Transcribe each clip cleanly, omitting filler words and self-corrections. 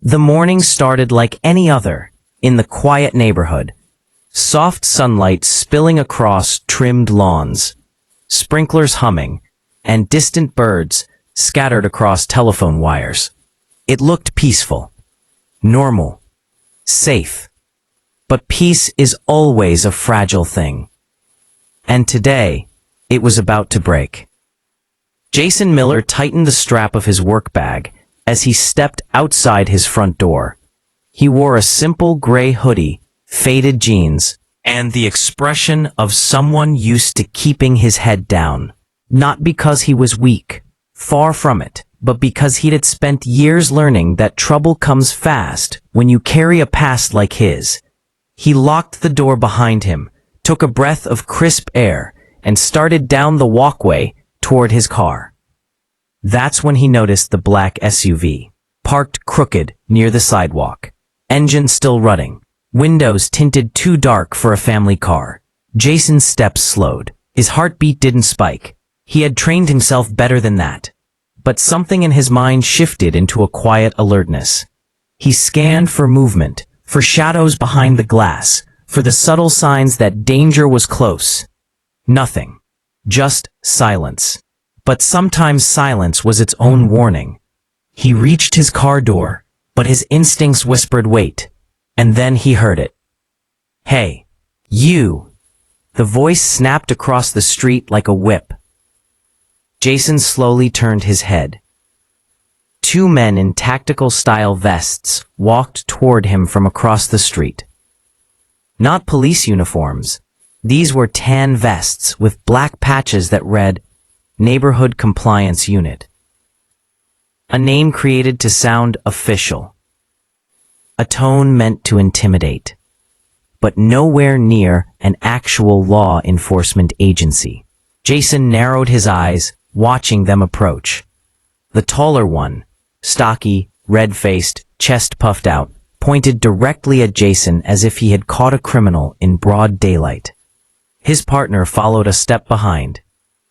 The morning started like any other, in the quiet neighborhood. Soft sunlight spilling across trimmed lawns, sprinklers humming, and distant birds scattered across telephone wires. It looked peaceful, normal, safe. But peace is always a fragile thing. And today, it was about to break. Jason Miller tightened the strap of his work bag as he stepped outside his front door. He wore a simple gray hoodie, faded jeans, and the expression of someone used to keeping his head down. Not because he was weak, far from it, but because he had spent years learning that trouble comes fast when you carry a past like his. He locked the door behind him, took a breath of crisp air, and started down the walkway toward his car. That's when he noticed the black SUV, parked crooked near the sidewalk. Engine still running, windows tinted too dark for a family car. Jason's steps slowed. His heartbeat didn't spike. He had trained himself better than that. But something in his mind shifted into a quiet alertness. He scanned for movement, for shadows behind the glass, for the subtle signs that danger was close. Nothing. Just silence. But sometimes silence was its own warning. He reached his car door, but his instincts whispered wait. And then he heard it. "Hey, you!" The voice snapped across the street like a whip. Jason slowly turned his head. Two men in tactical-style vests walked toward him from across the street. Not police uniforms. These were tan vests with black patches that read, Neighborhood Compliance Unit. A name created to sound official. A tone meant to intimidate. But nowhere near an actual law enforcement agency. Jason narrowed his eyes, watching them approach. The taller one, stocky, red-faced, chest puffed out, pointed directly at Jason as if he had caught a criminal in broad daylight. His partner followed a step behind,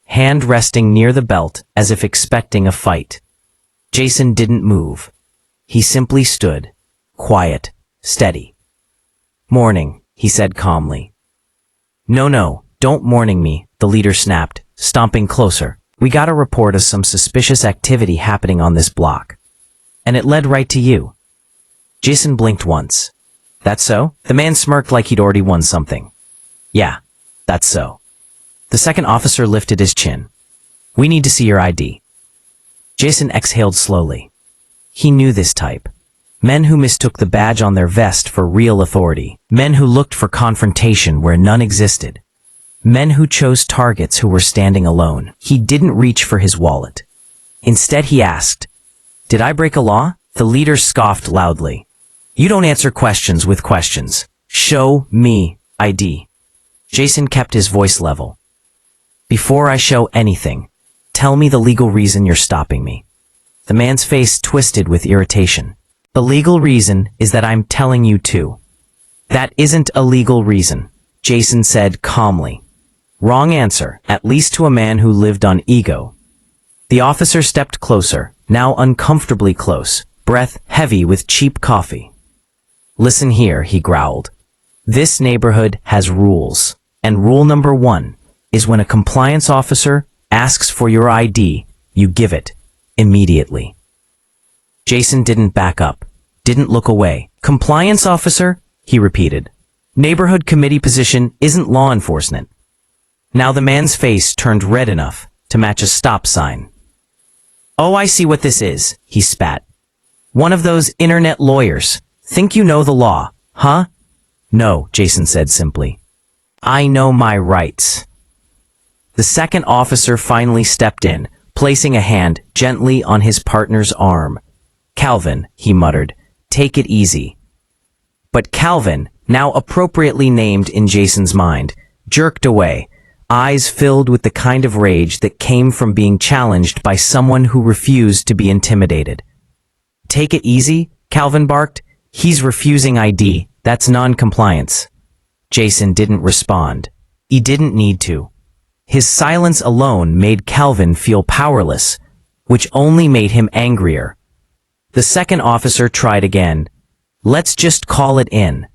hand resting near the belt as if expecting a fight. Jason didn't move. He simply stood, quiet, steady. "Morning," he said calmly. No, don't morning me," the leader snapped, stomping closer. "We got a report of some suspicious activity happening on this block. And it led right to you." Jason blinked once. "That so?" The man smirked like he'd already won something. "Yeah, that's so." The second officer lifted his chin. "We need to see your ID." Jason exhaled slowly. He knew this type. Men who mistook the badge on their vest for real authority. Men who looked for confrontation where none existed. Men who chose targets who were standing alone. He didn't reach for his wallet. Instead he asked, "Did I break a law?" The leader scoffed loudly. "You don't answer questions with questions. Show me ID." Jason kept his voice level. "Before I show anything, tell me the legal reason you're stopping me." The man's face twisted with irritation. "The legal reason is that I'm telling you to." "That isn't a legal reason," Jason said calmly. "Wrong answer, at least to a man who lived on ego." The officer stepped closer, now uncomfortably close, breath heavy with cheap coffee. "Listen here," he growled. "This neighborhood has rules, and rule number 1 is when a compliance officer asks for your ID, you give it immediately." Jason didn't back up, didn't look away. "Compliance officer?" he repeated. "Neighborhood committee position isn't law enforcement." Now the man's face turned red enough to match a stop sign. "Oh, I see what this is," he spat. "One of those internet lawyers. Think you know the law, huh?" "No," Jason said simply. "I know my rights." The second officer finally stepped in, placing a hand gently on his partner's arm. "Calvin," he muttered, "take it easy." But Calvin, now appropriately named in Jason's mind, jerked away, eyes filled with the kind of rage that came from being challenged by someone who refused to be intimidated. "Take it easy?" Calvin barked. "He's refusing ID. That's non-compliance." Jason didn't respond. He didn't need to. His silence alone made Calvin feel powerless, which only made him angrier. The second officer tried again. "Let's just call it in."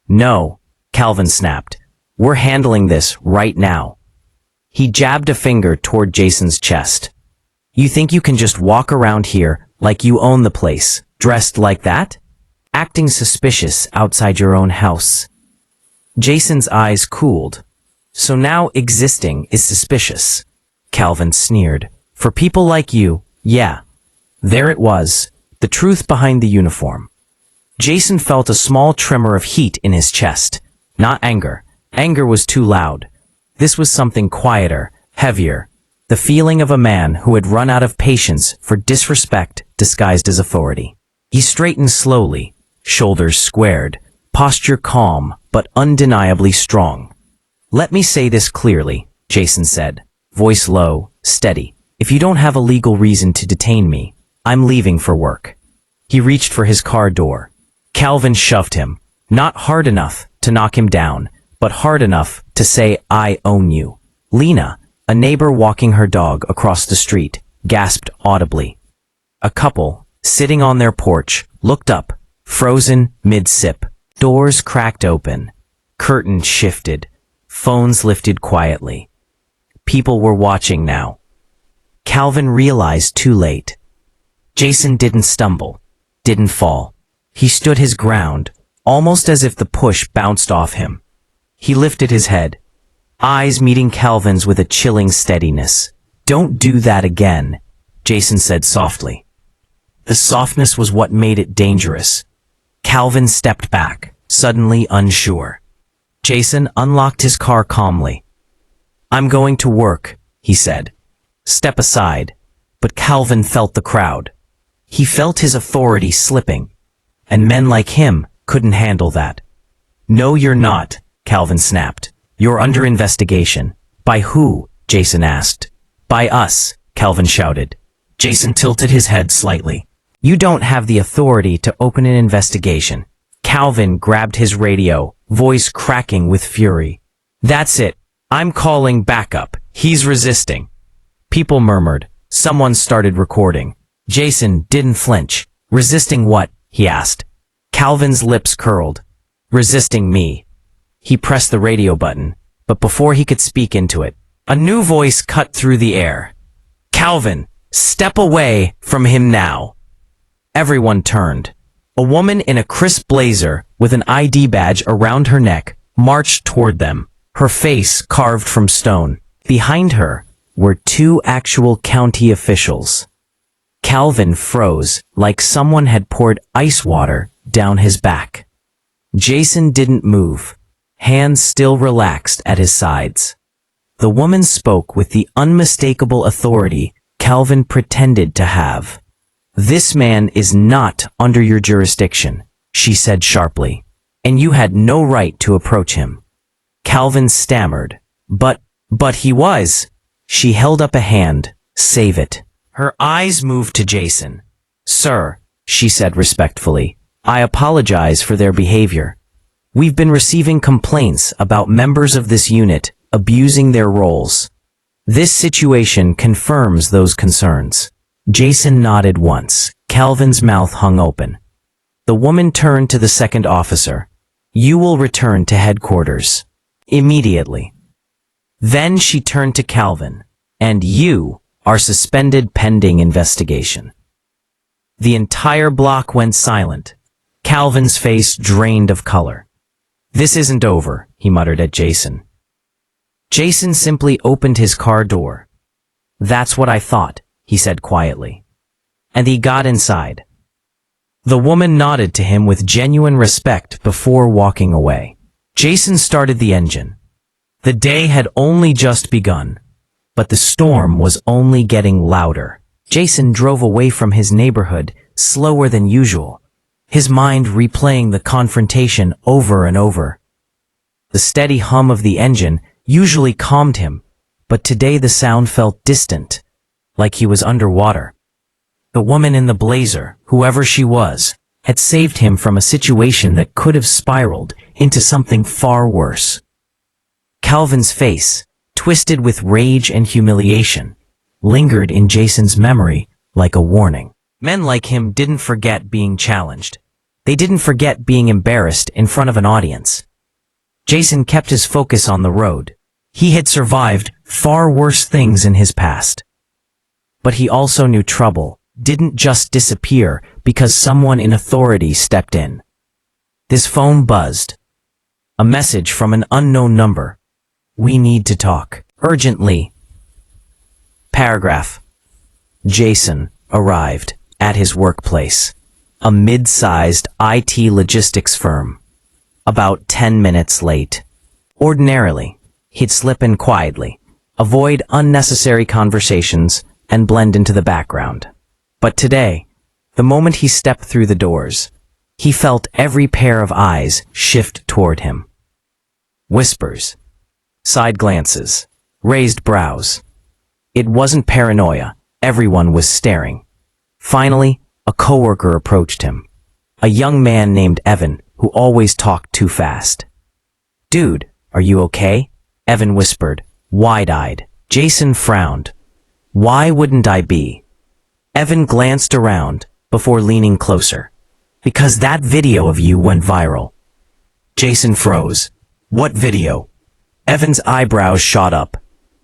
"No," Calvin snapped. "We're handling this right now." He jabbed a finger toward Jason's chest. "You think you can just walk around here like you own the place, dressed like that? Acting suspicious outside your own house?" Jason's eyes cooled. "So now existing is suspicious," Calvin sneered. "For people like you, yeah." There it was, the truth behind the uniform. Jason felt a small tremor of heat in his chest. Not anger. Anger was too loud. This was something quieter, heavier. The feeling of a man who had run out of patience for disrespect disguised as authority. He straightened slowly, shoulders squared, posture calm but undeniably strong. "Let me say this clearly," Jason said, voice low, steady. "If you don't have a legal reason to detain me, I'm leaving for work." He reached for his car door. Calvin shoved him, not hard enough to knock him down, but hard enough to say, "I own you." Lena, a neighbor walking her dog across the street, gasped audibly. A couple, sitting on their porch, looked up, frozen mid-sip. Doors cracked open. Curtains shifted. Phones lifted quietly. People were watching now. Calvin realized too late. Jason didn't stumble, didn't fall. He stood his ground, almost as if the push bounced off him. He lifted his head, eyes meeting Calvin's with a chilling steadiness. "Don't do that again," Jason said softly. The softness was what made it dangerous. Calvin stepped back, suddenly unsure. Jason unlocked his car calmly. "I'm going to work," he said. "Step aside." But Calvin felt the crowd. He felt his authority slipping, and men like him couldn't handle that. "No, you're not," Calvin snapped. "You're under investigation." "By who?" Jason asked. "By us," Calvin shouted. Jason tilted his head slightly. "You don't have the authority to open an investigation." Calvin grabbed his radio, voice cracking with fury. "That's it. I'm calling backup. He's resisting." People murmured. Someone started recording. Jason didn't flinch. "Resisting what?" he asked. Calvin's lips curled. "Resisting me." He pressed the radio button, but before he could speak into it, a new voice cut through the air. "Calvin, step away from him now." Everyone turned. A woman in a crisp blazer with an ID badge around her neck marched toward them, her face carved from stone. Behind her were two actual county officials. Calvin froze like someone had poured ice water down his back. Jason didn't move, hands still relaxed at his sides. The woman spoke with the unmistakable authority Calvin pretended to have. "This man is not under your jurisdiction," she said sharply, "and you had no right to approach him." Calvin stammered. But he was." She held up a hand. "Save it." Her eyes moved to Jason. "Sir," she said respectfully, "I apologize for their behavior. We've been receiving complaints about members of this unit abusing their roles. This situation confirms those concerns." Jason nodded once. Calvin's mouth hung open. The woman turned to the second officer. "You will return to headquarters. Immediately." Then she turned to Calvin. "And you are suspended pending investigation." The entire block went silent. Calvin's face drained of color. "This isn't over," he muttered at Jason. Jason simply opened his car door. "That's what I thought," he said quietly. And he got inside. The woman nodded to him with genuine respect before walking away. Jason started the engine. The day had only just begun, but the storm was only getting louder. Jason drove away from his neighborhood slower than usual, his mind replaying the confrontation over and over. The steady hum of the engine usually calmed him, but today the sound felt distant, like he was underwater. The woman in the blazer, whoever she was, had saved him from a situation that could have spiraled into something far worse. Calvin's face, twisted with rage and humiliation, lingered in Jason's memory like a warning. Men like him didn't forget being challenged. They didn't forget being embarrassed in front of an audience. Jason kept his focus on the road. He had survived far worse things in his past. But he also knew trouble didn't just disappear because someone in authority stepped in. His phone buzzed. A message from an unknown number. We need to talk. Urgently. Paragraph. Jason arrived at his workplace, a mid-sized IT logistics firm, about 10 minutes late. Ordinarily, he'd slip in quietly, avoid unnecessary conversations, and blend into the background. But today, the moment he stepped through the doors, he felt every pair of eyes shift toward him. Whispers, side glances, raised brows. It wasn't paranoia. Everyone was staring. Finally, a coworker approached him. A young man named Evan, who always talked too fast. "Dude, are you okay?" Evan whispered, wide-eyed. Jason frowned. "Why wouldn't I be?" Evan glanced around before leaning closer. "Because that video of you went viral." Jason froze. "What video?" Evan's eyebrows shot up.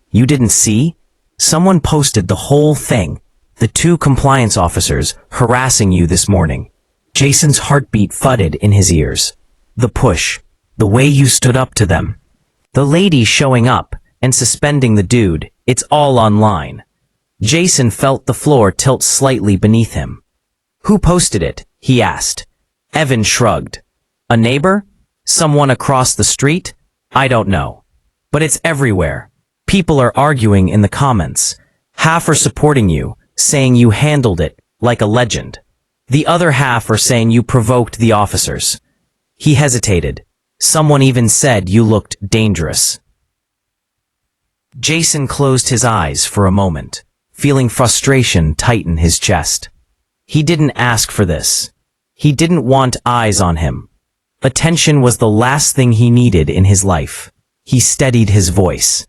"You didn't see? Someone posted the whole thing. The 2 compliance officers harassing you this morning." Jason's heartbeat thudded in his ears. The push. The way you stood up to them. The lady showing up and suspending the dude. It's all online. Jason felt the floor tilt slightly beneath him. "Who posted it?" he asked. Evan shrugged. "A neighbor? Someone across the street? I don't know. But it's everywhere. People are arguing in the comments. Half are supporting you, saying you handled it like a legend. The other half are saying you provoked the officers." He hesitated. "Someone even said you looked dangerous." Jason closed his eyes for a moment, feeling frustration tighten his chest. He didn't ask for this. He didn't want eyes on him. Attention was the last thing he needed in his life. He steadied his voice.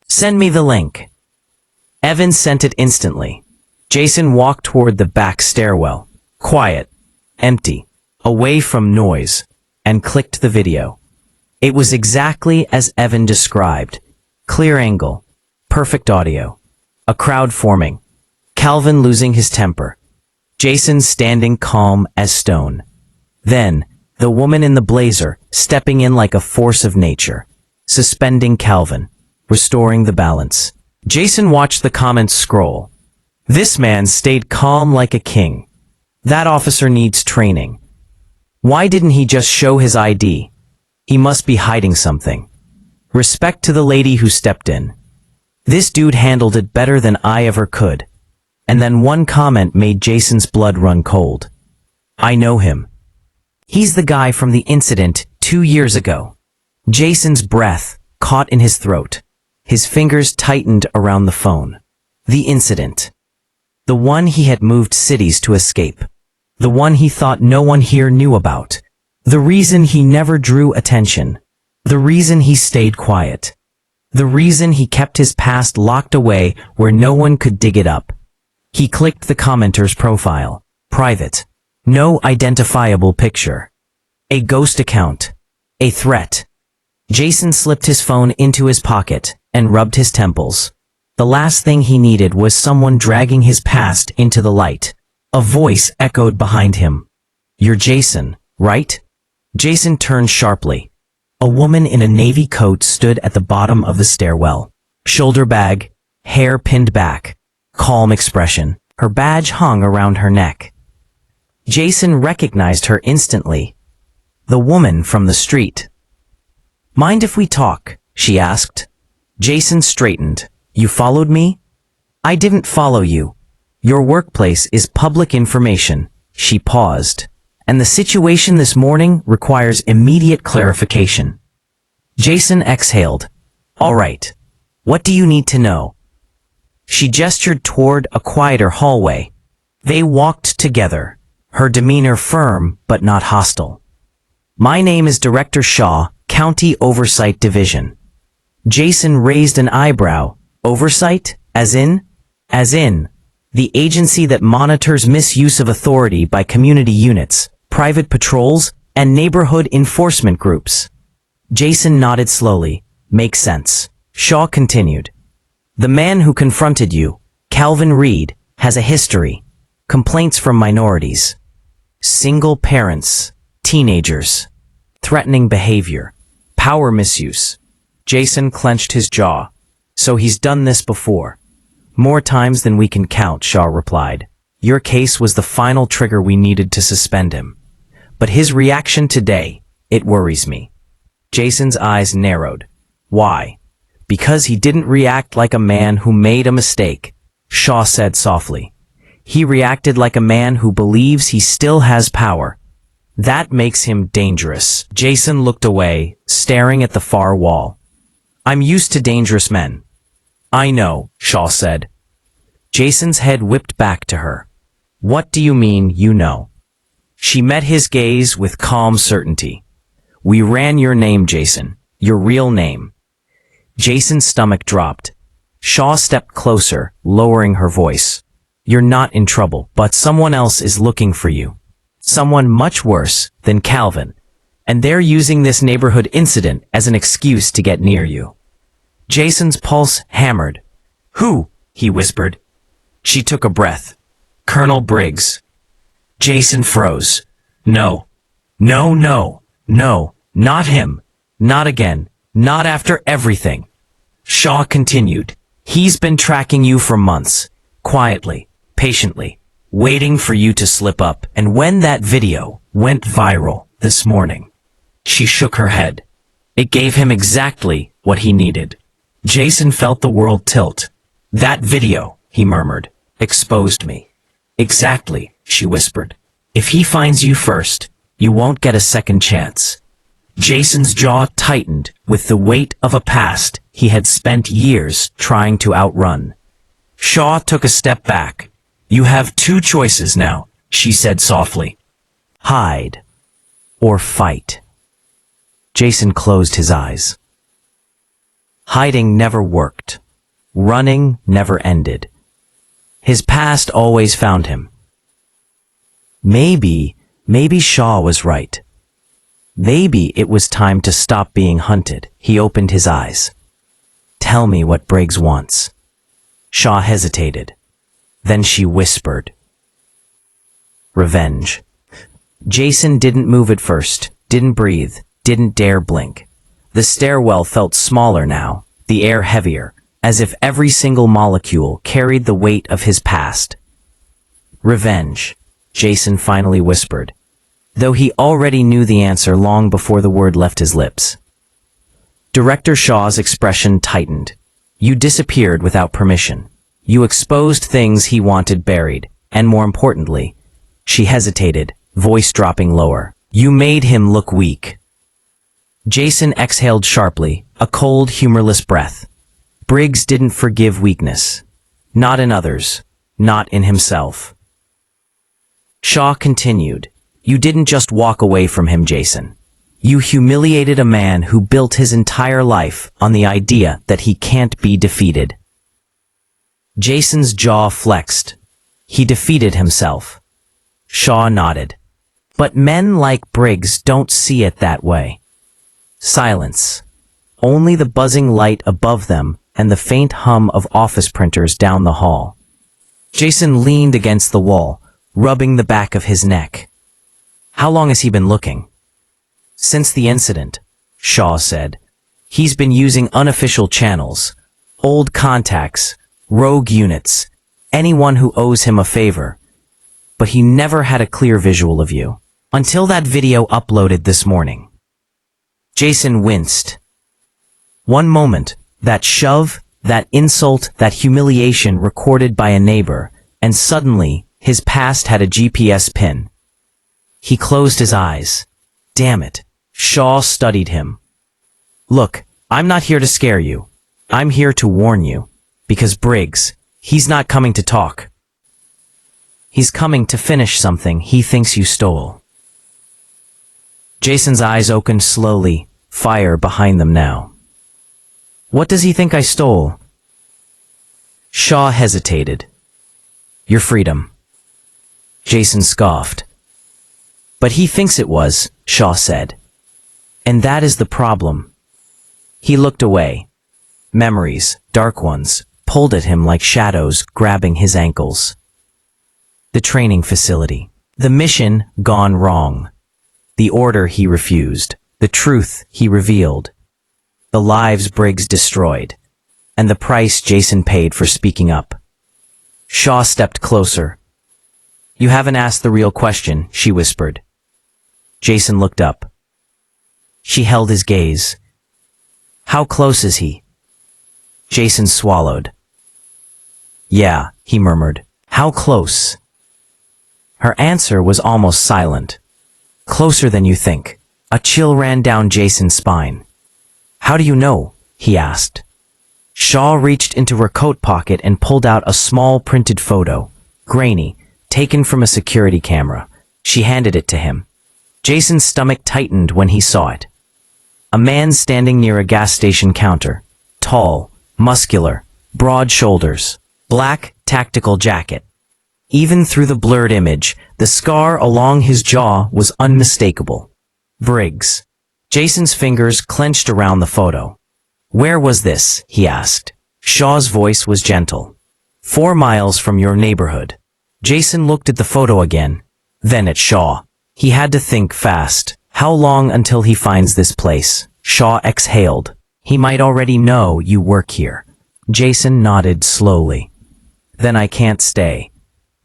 "Send me the link." Evan sent it instantly. Jason walked toward the back stairwell, quiet, empty, away from noise, and clicked the video. It was exactly as Evan described. Clear angle, perfect audio, a crowd forming, Calvin losing his temper, Jason standing calm as stone. Then, the woman in the blazer stepping in like a force of nature, suspending Calvin, restoring the balance. Jason watched the comments scroll. This man stayed calm like a king. That officer needs training. Why didn't he just show his ID? He must be hiding something. Respect to the lady who stepped in. This dude handled it better than I ever could. And then one comment made Jason's blood run cold. I know him. He's the guy from the incident 2 years ago. Jason's breath caught in his throat. His fingers tightened around the phone. The incident. The one he had moved cities to escape. The one he thought no one here knew about. The reason he never drew attention. The reason he stayed quiet. The reason he kept his past locked away where no one could dig it up. He clicked the commenter's profile. Private. No identifiable picture. A ghost account. A threat. Jason slipped his phone into his pocket and rubbed his temples. The last thing he needed was someone dragging his past into the light. A voice echoed behind him. You're Jason, right? Jason turned sharply. A woman in a navy coat stood at the bottom of the stairwell. Shoulder bag, hair pinned back, calm expression. Her badge hung around her neck. Jason recognized her instantly. The woman from the street. Mind if we talk? She asked. Jason straightened. You followed me? I didn't follow you. Your workplace is public information. She paused. And the situation this morning requires immediate clarification. Jason exhaled. All right. What do you need to know? She gestured toward a quieter hallway. They walked together, her demeanor firm but not hostile. My name is Director Shaw, County Oversight Division. Jason raised an eyebrow. Oversight? As in? The agency that monitors misuse of authority by community units, private patrols, and neighborhood enforcement groups. Jason nodded slowly. Makes sense. Shaw continued. The man who confronted you, Calvin Reed, has a history. Complaints from minorities. Single parents. Teenagers. Threatening behavior. Power misuse. Jason clenched his jaw. So he's done this before. More times than we can count, Shaw replied. Your case was the final trigger we needed to suspend him. But his reaction today, it worries me. Jason's eyes narrowed. Why? Because he didn't react like a man who made a mistake, Shaw said softly. He reacted like a man who believes he still has power. That makes him dangerous. Jason looked away, staring at the far wall. I'm used to dangerous men. I know, Shaw said. Jason's head whipped back to her. What do you mean, you know? She met his gaze with calm certainty. We ran your name, Jason. Your real name. Jason's stomach dropped. Shaw stepped closer, lowering her voice. You're not in trouble, but someone else is looking for you. Someone much worse than Calvin. And they're using this neighborhood incident as an excuse to get near you. Jason's pulse hammered. Who? He whispered. She took a breath. Colonel Briggs. Jason froze. No. No, no, no, not him. Not again. Not after everything. Shaw continued. He's been tracking you for months. Quietly, patiently, waiting for you to slip up. And when that video went viral this morning, she shook her head. It gave him exactly what he needed. Jason felt the world tilt. That video, he murmured, exposed me. Exactly, she whispered. If he finds you first, you won't get a second chance. Jason's jaw tightened with the weight of a past he had spent years trying to outrun. Shaw took a step back. You have two choices now, she said softly. Hide or fight. Jason closed his eyes. Hiding never worked. Running never ended. His past always found him. Maybe Shaw was right. Maybe it was time to stop being hunted. He opened his eyes. Tell me what Briggs wants. Shaw hesitated. Then she whispered. Revenge. Jason didn't move at first, didn't breathe, didn't dare blink. The stairwell felt smaller now, the air heavier, as if every single molecule carried the weight of his past. Revenge, Jason finally whispered, though he already knew the answer long before the word left his lips. Director Shaw's expression tightened. You disappeared without permission. You exposed things he wanted buried, and more importantly, she hesitated, voice dropping lower. You made him look weak. Jason exhaled sharply, a cold, humorless breath. Briggs didn't forgive weakness. Not in others. Not in himself. Shaw continued. You didn't just walk away from him, Jason. You humiliated a man who built his entire life on the idea that he can't be defeated. Jason's jaw flexed. He defeated himself. Shaw nodded. But men like Briggs don't see it that way. Silence. Only the buzzing light above them and the faint hum of office printers down the hall. Jason leaned against the wall, rubbing the back of his neck. How long has he been looking? Since the incident, Shaw said. He's been using unofficial channels, old contacts, rogue units, anyone who owes him a favor. But he never had a clear visual of you. Until that video uploaded this morning. Jason winced. One moment, that shove, that insult, that humiliation recorded by a neighbor, and suddenly, his past had a GPS pin. He closed his eyes. Damn it. Shaw studied him. Look, I'm not here to scare you. I'm here to warn you. Because Briggs, he's not coming to talk. He's coming to finish something he thinks you stole. Jason's eyes opened slowly, fire behind them now. What does he think I stole? Shaw hesitated. Your freedom. Jason scoffed. But he thinks it was, Shaw said. And that is the problem. He looked away. Memories, dark ones, pulled at him like shadows, grabbing his ankles. The training facility. The mission gone wrong. The order he refused. The truth he revealed. The lives Briggs destroyed. And the price Jason paid for speaking up. Shaw stepped closer. You haven't asked the real question, she whispered. Jason looked up. She held his gaze. How close is he? Jason swallowed. Yeah, he murmured. How close? Her answer was almost silent. Closer than you think. A chill ran down Jason's spine. How do you know? He asked. Shaw reached into her coat pocket and pulled out a small printed photo, grainy, taken from a security camera. She handed it to him. Jason's stomach tightened when he saw it. A man standing near a gas station counter. Tall, muscular, broad shoulders, black tactical jacket. Even through the blurred image, the scar along his jaw was unmistakable. Briggs. Jason's fingers clenched around the photo. Where was this? He asked. Shaw's voice was gentle. 4 miles from your neighborhood. Jason looked at the photo again, then at Shaw. He had to think fast. How long until he finds this place? Shaw exhaled. He might already know you work here. Jason nodded slowly. Then I can't stay.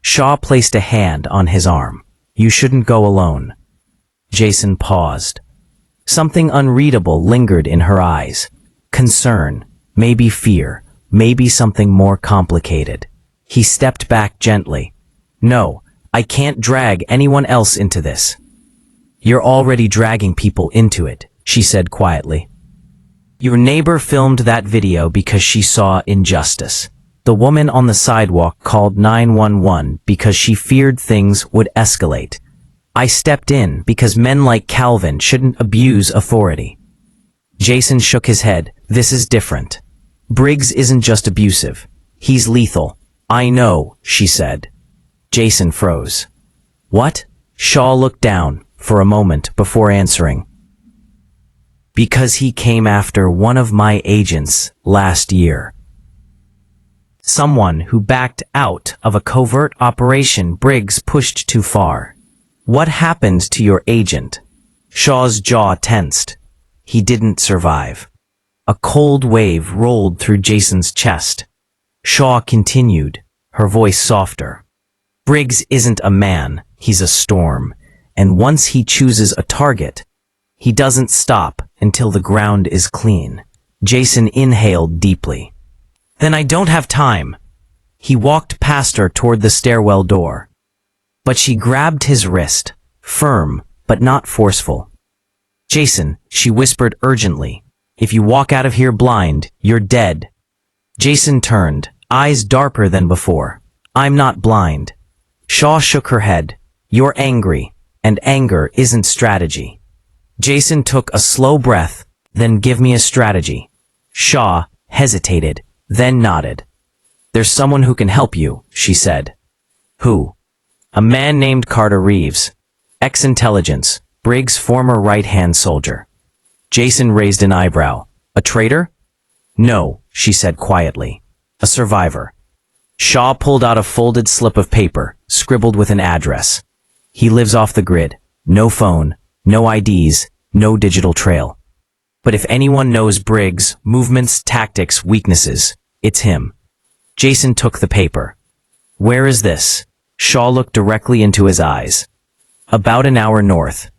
Shaw placed a hand on his arm. You shouldn't go alone. Jason paused. Something unreadable lingered in her eyes. Concern, maybe fear, maybe something more complicated. He stepped back gently. No, I can't drag anyone else into this. You're already dragging people into it, she said quietly. Your neighbor filmed that video because she saw injustice. The woman on the sidewalk called 911 because she feared things would escalate. I stepped in because men like Calvin shouldn't abuse authority. Jason shook his head. This is different. Briggs isn't just abusive. He's lethal. I know, she said. Jason froze. What? Shaw looked down for a moment before answering. Because he came after one of my agents last year. Someone who backed out of a covert operation Briggs pushed too far. What happened to your agent? Shaw's jaw tensed. He didn't survive. A cold wave rolled through Jason's chest. Shaw continued, her voice softer. Briggs isn't a man, he's a storm, and once he chooses a target, he doesn't stop until the ground is clean. Jason inhaled deeply. Then I don't have time. He walked past her toward the stairwell door. But she grabbed his wrist, firm but not forceful. Jason, she whispered urgently, if you walk out of here blind, you're dead. Jason turned, eyes darker than before. I'm not blind. Shaw shook her head. You're angry, and anger isn't strategy. Jason took a slow breath, then give me a strategy. Shaw hesitated, then nodded. There's someone who can help you, she said. Who? A man named Carter Reeves, ex-intelligence, Briggs' former right-hand soldier. Jason raised an eyebrow. A traitor? No, she said quietly. A survivor. Shaw pulled out a folded slip of paper, scribbled with an address. He lives off the grid. No phone, no IDs, no digital trail. But if anyone knows Briggs' movements, tactics, weaknesses, it's him. Jason took the paper. Where is this? Shaw looked directly into his eyes. About an hour north.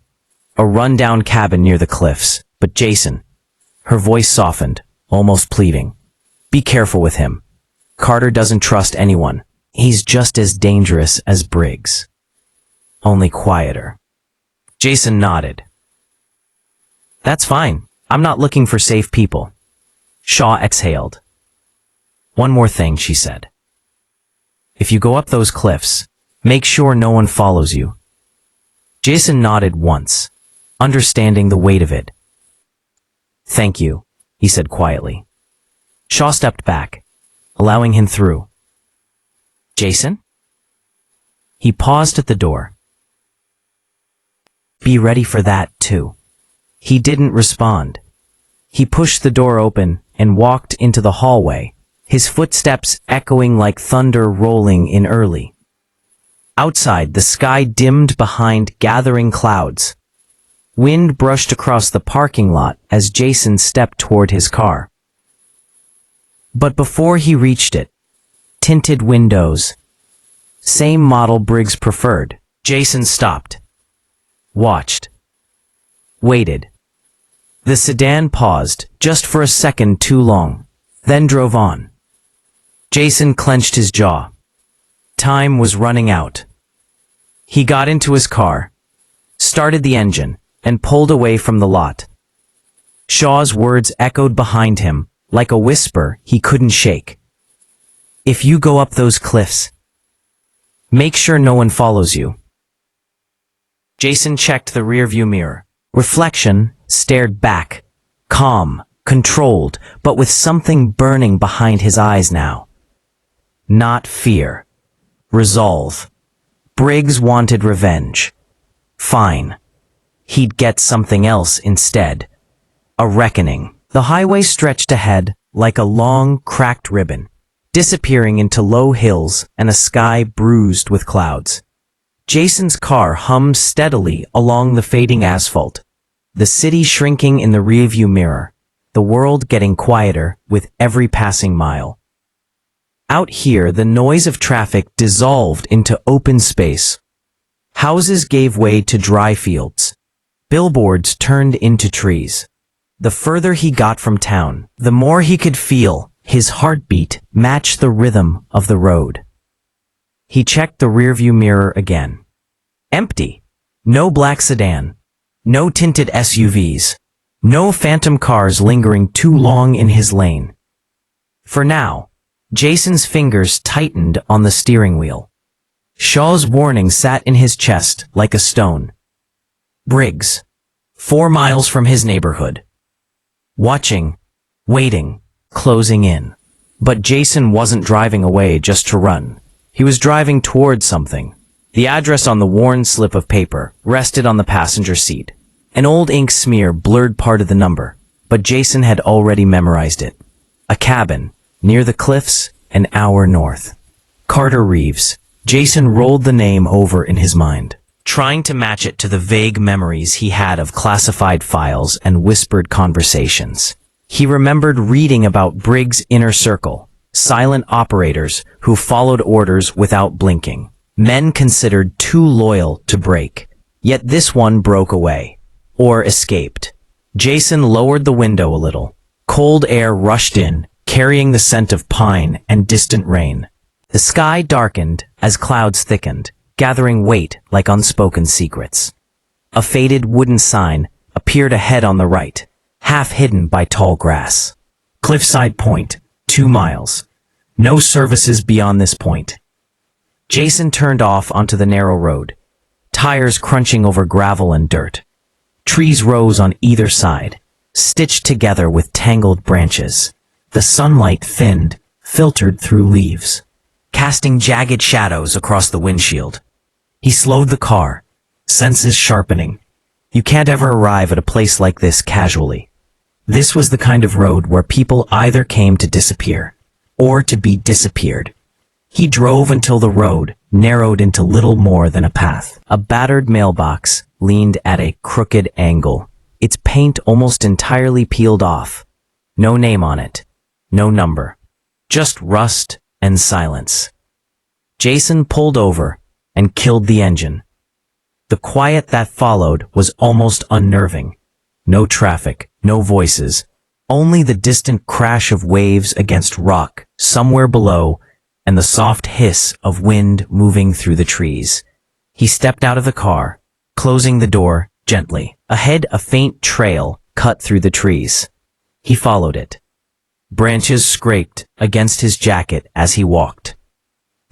A rundown cabin near the cliffs. But Jason. Her voice softened, almost pleading. Be careful with him. Carter doesn't trust anyone. He's just as dangerous as Briggs. Only quieter. Jason nodded. That's fine. I'm not looking for safe people. Shaw exhaled. One more thing, she said. If you go up those cliffs, make sure no one follows you. Jason nodded once, understanding the weight of it. Thank you, he said quietly. Shaw stepped back, allowing him through. Jason? He paused at the door. "Be ready for that, too." He didn't respond. He pushed the door open and walked into the hallway, his footsteps echoing like thunder rolling in early. Outside, the sky dimmed behind gathering clouds. Wind brushed across the parking lot as Jason stepped toward his car. But before he reached it, tinted windows, same model Briggs preferred. Jason stopped, watched, waited. The sedan paused, just for a second too long, then drove on. Jason clenched his jaw. Time was running out. He got into his car, started the engine, and pulled away from the lot. Shaw's words echoed behind him, like a whisper he couldn't shake. "If you go up those cliffs, make sure no one follows you." Jason checked the rearview mirror. Reflection stared back, calm, controlled, but with something burning behind his eyes now. Not fear. Resolve. Briggs wanted revenge. Fine. He'd get something else instead. A reckoning. The highway stretched ahead like a long, cracked ribbon, disappearing into low hills and a sky bruised with clouds. Jason's car hummed steadily along the fading asphalt, the city shrinking in the rearview mirror, the world getting quieter with every passing mile. Out here, the noise of traffic dissolved into open space. Houses gave way to dry fields. Billboards turned into trees. The further he got from town, the more he could feel his heartbeat match the rhythm of the road. He checked the rearview mirror again. Empty. No black sedan. No tinted SUVs. No phantom cars lingering too long in his lane. For now, Jason's fingers tightened on the steering wheel. Shaw's warning sat in his chest like a stone. Briggs. 4 miles from his neighborhood. Watching, waiting, closing in. But Jason wasn't driving away just to run. He was driving toward something. The address on the worn slip of paper rested on the passenger seat. An old ink smear blurred part of the number, but Jason had already memorized it. A cabin, near the cliffs, an hour north. Carter Reeves. Jason rolled the name over in his mind, trying to match it to the vague memories he had of classified files and whispered conversations. He remembered reading about Briggs' inner circle, silent operators who followed orders without blinking, men considered too loyal to break. Yet this one broke away, or escaped. Jason lowered the window a little. Cold air rushed in, carrying the scent of pine and distant rain. The sky darkened as clouds thickened, gathering weight like unspoken secrets. A faded wooden sign appeared ahead on the right, half hidden by tall grass. Cliffside Point, 2 miles. No services beyond this point. Jason turned off onto the narrow road, tires crunching over gravel and dirt. Trees rose on either side, stitched together with tangled branches. The sunlight thinned, filtered through leaves, casting jagged shadows across the windshield. He slowed the car, senses sharpening. You can't ever arrive at a place like this casually. This was the kind of road where people either came to disappear, or to be disappeared. He drove until the road narrowed into little more than a path. A battered mailbox leaned at a crooked angle, its paint almost entirely peeled off. No name on it, no number, just rust and silence. Jason pulled over and killed the engine. The quiet that followed was almost unnerving. No traffic, no voices, only the distant crash of waves against rock somewhere below and the soft hiss of wind moving through the trees. He stepped out of the car, closing the door gently. Ahead, a faint trail cut through the trees. He followed it. Branches scraped against his jacket as he walked.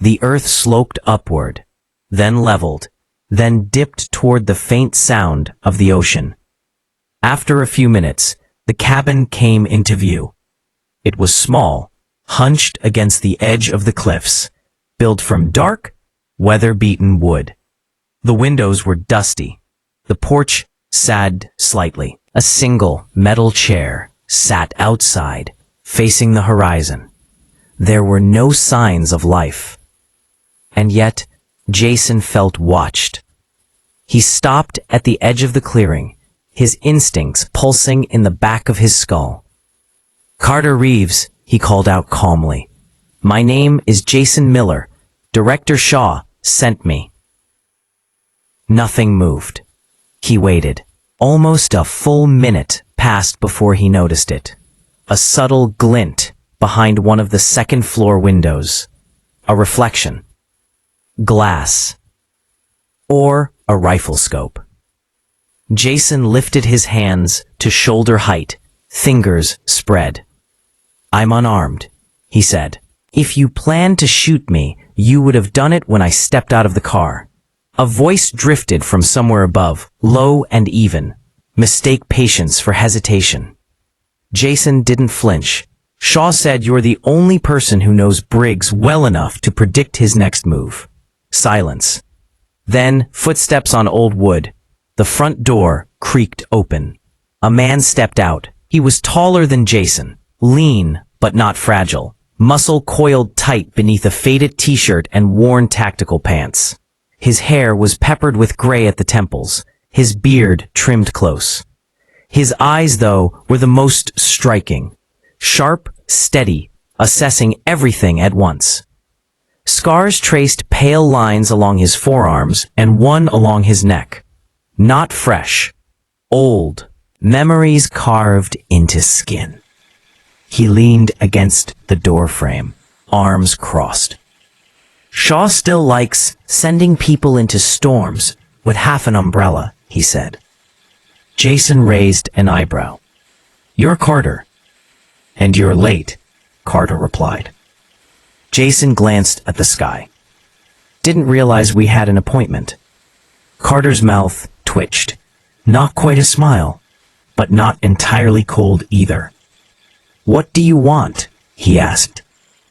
The earth sloped upward, then leveled, then dipped toward the faint sound of the ocean. After a few minutes, the cabin came into view. It was small, hunched against the edge of the cliffs, built from dark, weather-beaten wood. The windows were dusty. The porch sagged slightly. A single metal chair sat outside, facing the horizon. There were no signs of life. And yet, Jason felt watched. He stopped at the edge of the clearing, his instincts pulsing in the back of his skull. "Carter Reeves," he called out calmly. "My name is Jason Miller. Director Shaw sent me." Nothing moved. He waited. Almost a full minute passed before he noticed it. A subtle glint behind one of the second-floor windows. A reflection. Glass. Or a rifle scope. Jason lifted his hands to shoulder height, fingers spread. "I'm unarmed," he said. "If you planned to shoot me, you would have done it when I stepped out of the car." A voice drifted from somewhere above, low and even. "Mistake patience for hesitation." Jason didn't flinch. "Shaw said you're the only person who knows Briggs well enough to predict his next move." Silence. Then, footsteps on old wood. The front door creaked open. A man stepped out. He was taller than Jason, lean but not fragile, muscle coiled tight beneath a faded t-shirt and worn tactical pants. His hair was peppered with gray at the temples, his beard trimmed close. His eyes, though, were the most striking. Sharp, steady, assessing everything at once. Scars traced pale lines along his forearms and one along his neck. Not fresh. Old. Memories carved into skin. He leaned against the doorframe, arms crossed. "Shaw still likes sending people into storms with half an umbrella," he said. Jason raised an eyebrow. "You're Carter." "And you're late," Carter replied. Jason glanced at the sky. "Didn't realize we had an appointment." Carter's mouth twitched. Not quite a smile, but not entirely cold either. "What do you want?" he asked.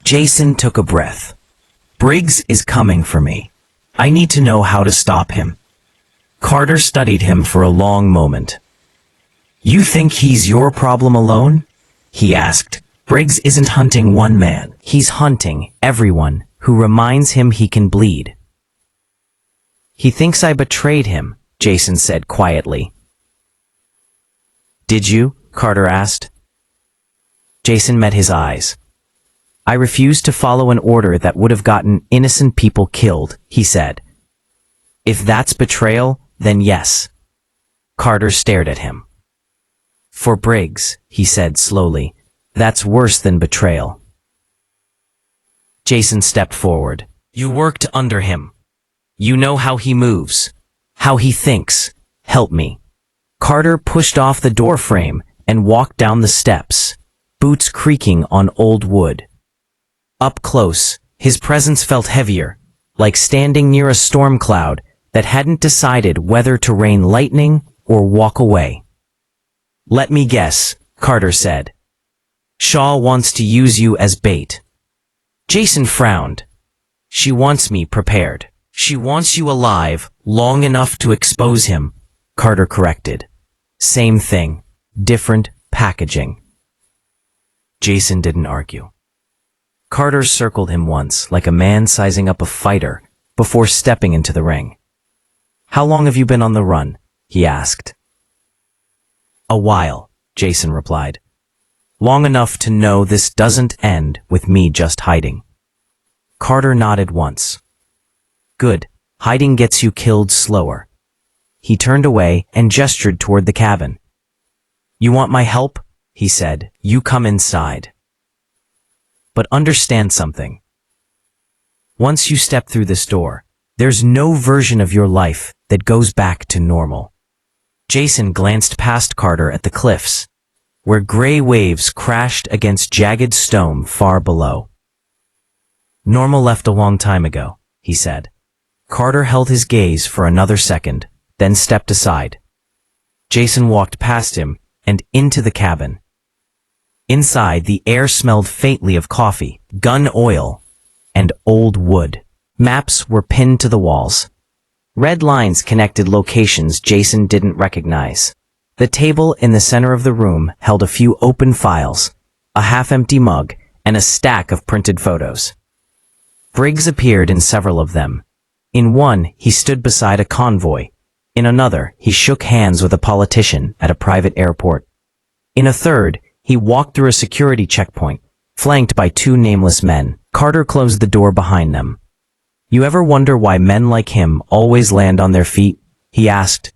Jason took a breath. "Briggs is coming for me. I need to know how to stop him." Carter studied him for a long moment. "You think he's your problem alone?" he asked. "Briggs isn't hunting one man. He's hunting everyone who reminds him he can bleed." "He thinks I betrayed him," Jason said quietly. "Did you?" Carter asked. Jason met his eyes. "I refused to follow an order that would have gotten innocent people killed," he said. "If that's betrayal, then yes." Carter stared at him. "For Briggs," he said slowly, "that's worse than betrayal." Jason stepped forward. "You worked under him. You know how he moves, how he thinks. Help me." Carter pushed off the door frame and walked down the steps, boots creaking on old wood. Up close, his presence felt heavier, like standing near a storm cloud that hadn't decided whether to rain lightning or walk away. "Let me guess," Carter said. "Shaw wants to use you as bait." Jason frowned. "She wants me prepared. She wants you alive long enough to expose him," Carter corrected. "Same thing, different packaging." Jason didn't argue. Carter circled him once, like a man sizing up a fighter, before stepping into the ring. "How long have you been on the run?" he asked. "A while," Jason replied. "Long enough to know this doesn't end with me just hiding." Carter nodded once. "Good. Hiding gets you killed slower." He turned away and gestured toward the cabin. "You want my help?" he said. "You come inside. But understand something. Once you step through this door, there's no version of your life that goes back to normal." Jason glanced past Carter at the cliffs, where gray waves crashed against jagged stone far below. "Normal left a long time ago," he said. Carter held his gaze for another second, then stepped aside. Jason walked past him and into the cabin. Inside, the air smelled faintly of coffee, gun oil, and old wood. Maps were pinned to the walls. Red lines connected locations Jason didn't recognize. The table in the center of the room held a few open files, a half-empty mug, and a stack of printed photos. Briggs appeared in several of them. In one, he stood beside a convoy. In another, he shook hands with a politician at a private airport. In a third, he walked through a security checkpoint, flanked by two nameless men. Carter closed the door behind them. "You ever wonder why men like him always land on their feet?" he asked.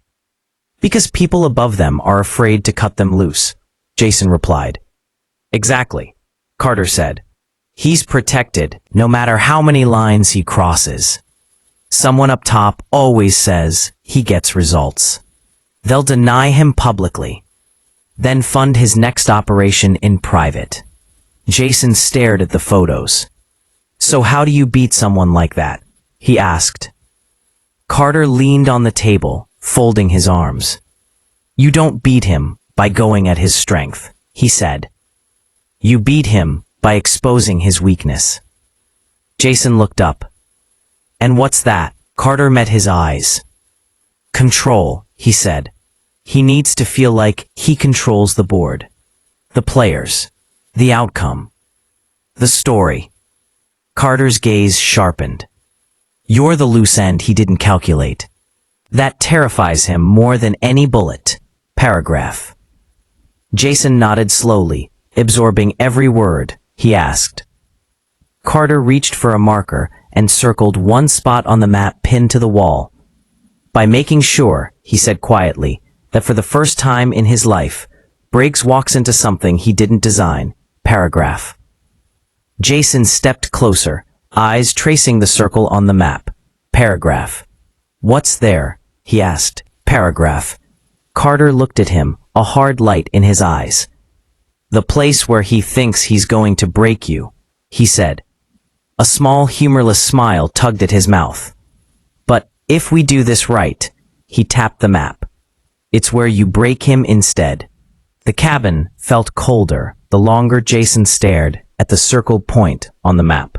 "Because people above them are afraid to cut them loose," Jason replied. "Exactly," Carter said. "He's protected, no matter how many lines he crosses. Someone up top always says he gets results. They'll deny him publicly, then fund his next operation in private." Jason stared at the photos. "So how do you beat someone like that?" he asked. Carter leaned on the table, folding his arms. "You don't beat him by going at his strength," he said. "You beat him by exposing his weakness." Jason looked up. "And what's that?" Carter met his eyes. "Control," he said. "He needs to feel like he controls the board, the players, the outcome, the story." Carter's gaze sharpened. "You're the loose end he didn't calculate. That terrifies him more than any bullet." Paragraph. Jason nodded slowly, absorbing every word. He asked. Carter reached for a marker and circled one spot on the map pinned to the wall. "By making sure," he said quietly, "that for the first time in his life, Briggs walks into something he didn't design." Paragraph. Jason stepped closer, eyes tracing the circle on the map. Paragraph. "What's there?" he asked. Paragraph. Carter looked at him, a hard light in his eyes. "The place where he thinks he's going to break you," he said. A small, humorless smile tugged at his mouth. "But if we do this right," he tapped the map. "It's where you break him instead." The cabin felt colder the longer Jason stared at the circled point on the map.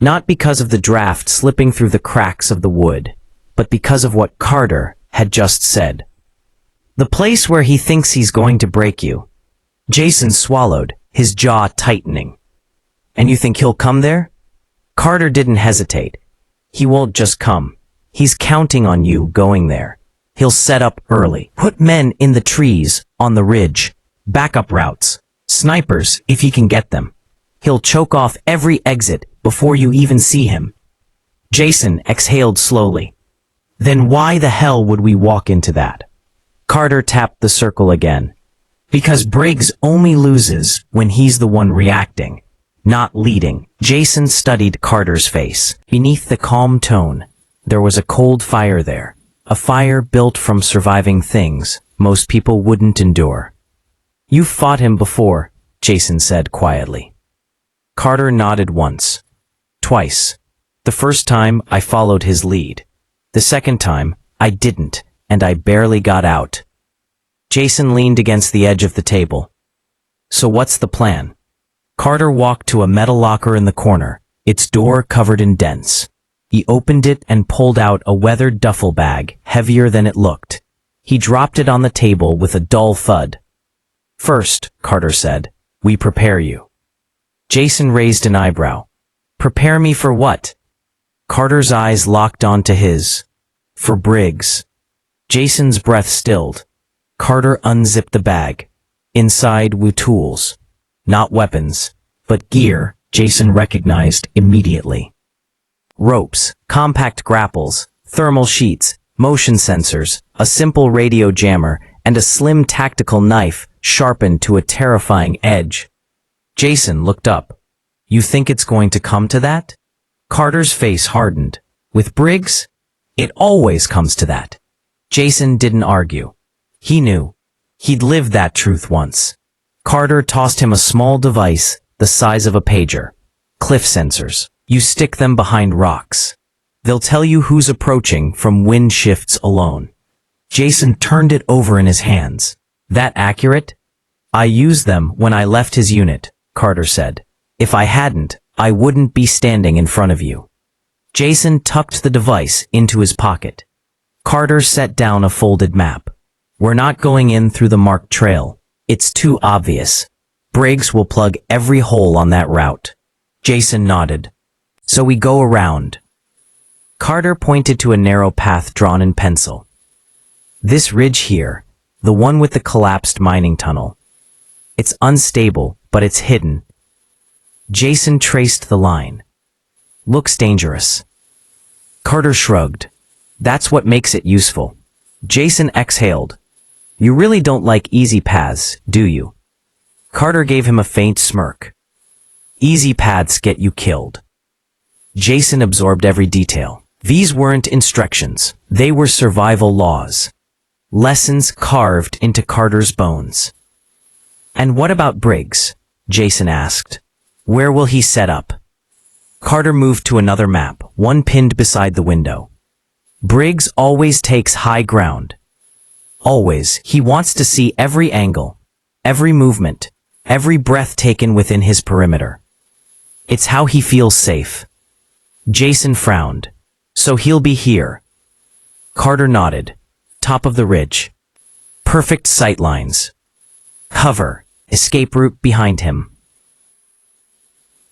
Not because of the draft slipping through the cracks of the wood, but because of what Carter had just said. "The place where he thinks he's going to break you." Jason swallowed, his jaw tightening. "And you think he'll come there?" Carter didn't hesitate. "He won't just come. He's counting on you going there. He'll set up early, put men in the trees, on the ridge, backup routes, snipers if he can get them. He'll choke off every exit before you even see him." Jason exhaled slowly. "Then why the hell would we walk into that?" Carter tapped the circle again. "Because Briggs only loses when he's the one reacting, not leading." Jason studied Carter's face. Beneath the calm tone, there was a cold fire there. A fire built from surviving things most people wouldn't endure. "You've fought him before," Jason said quietly. Carter nodded once. "Twice. The first time I followed his lead. The second time I didn't, and I barely got out." Jason leaned against the edge of the table. "So what's the plan?" Carter walked to a metal locker in the corner, its door covered in dents. He opened it and pulled out a weathered duffel bag, heavier than it looked. He dropped it on the table with a dull thud. "First," Carter said, "we prepare you." Jason raised an eyebrow. "Prepare me for what?" Carter's eyes locked onto his. "For Briggs." Jason's breath stilled. Carter unzipped the bag. Inside were tools. Not weapons, but gear Jason recognized immediately. Ropes, compact grapples, thermal sheets, motion sensors, a simple radio jammer, and a slim tactical knife sharpened to a terrifying edge. Jason looked up. "You think it's going to come to that?" Carter's face hardened. "With Briggs, it always comes to that." Jason didn't argue. He knew. He'd lived that truth once. Carter tossed him a small device the size of a pager. "Cliff sensors. You stick them behind rocks. They'll tell you who's approaching from wind shifts alone." Jason turned it over in his hands. "That accurate?" "I used them when I left his unit," Carter said. "If I hadn't, I wouldn't be standing in front of you." Jason tucked the device into his pocket. Carter set down a folded map. We're not going in through the marked trail. It's too obvious. Briggs will plug every hole on that route. Jason nodded. So we go around. Carter pointed to a narrow path drawn in pencil. This ridge here, the one with the collapsed mining tunnel. It's unstable, but it's hidden. Jason traced the line. Looks dangerous. Carter shrugged. That's what makes it useful. Jason exhaled. You really don't like easy paths, do you? Carter gave him a faint smirk. Easy paths get you killed. Jason absorbed every detail. These weren't instructions. They were survival laws. Lessons carved into Carter's bones. And what about Briggs? Jason asked. Where will he set up? Carter moved to another map, one pinned beside the window. Briggs always takes high ground. Always. He wants to see every angle, every movement, every breath taken within his perimeter. It's how he feels safe. Jason frowned. So he'll be here. Carter nodded. Top of the ridge. Perfect sight lines. Cover. Escape route behind him.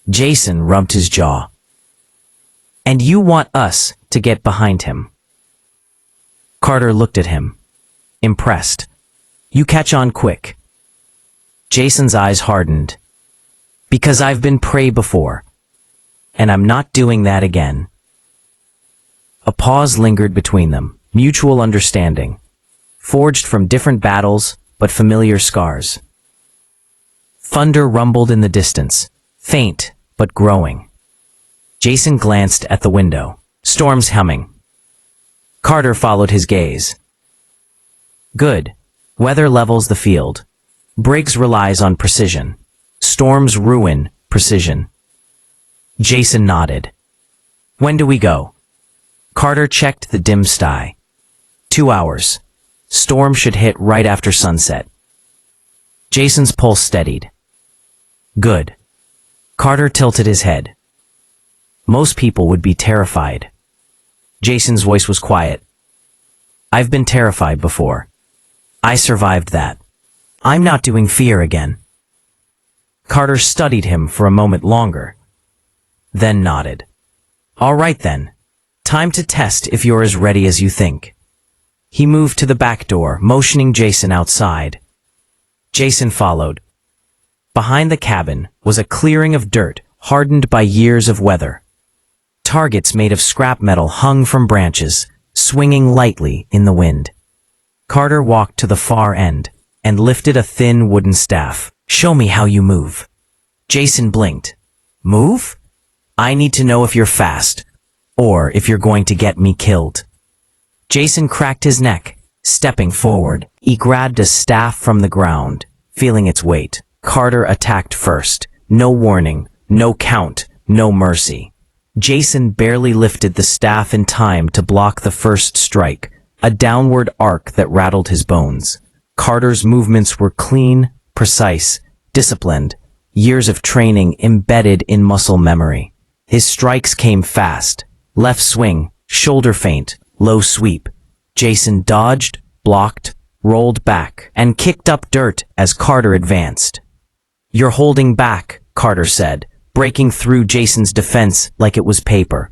Jason rubbed his jaw. And you want us to get behind him? Carter looked at him. Impressed. You catch on quick. Jason's eyes hardened. Because I've been prey before. And I'm not doing that again. A pause lingered between them. Mutual understanding. Forged from different battles, but familiar scars. Thunder rumbled in the distance. Faint, but growing. Jason glanced at the window. Storm's humming. Carter followed his gaze. Good. Weather levels the field. Briggs relies on precision. Storms ruin precision. Jason nodded. When do we go? Carter checked the dim sky. 2 hours. Storm should hit right after sunset. Jason's pulse steadied. Good. Carter tilted his head. Most people would be terrified. Jason's voice was quiet. I've been terrified before. I survived that. I'm not doing fear again. Carter studied him for a moment longer, then nodded. All right then. Time to test if you're as ready as you think. He moved to the back door, motioning Jason outside. Jason followed. Behind the cabin was a clearing of dirt, hardened by years of weather. Targets made of scrap metal hung from branches, swinging lightly in the wind. Carter walked to the far end and lifted a thin wooden staff. Show me how you move. Jason blinked. Move? I need to know if you're fast, or if you're going to get me killed. Jason cracked his neck, stepping forward. He grabbed a staff from the ground, feeling its weight. Carter attacked first. No warning, no count, no mercy. Jason barely lifted the staff in time to block the first strike, a downward arc that rattled his bones. Carter's movements were clean, precise, disciplined, years of training embedded in muscle memory. His strikes came fast. Left swing, shoulder feint, low sweep. Jason dodged, blocked, rolled back, and kicked up dirt as Carter advanced. You're holding back, Carter said, breaking through Jason's defense like it was paper.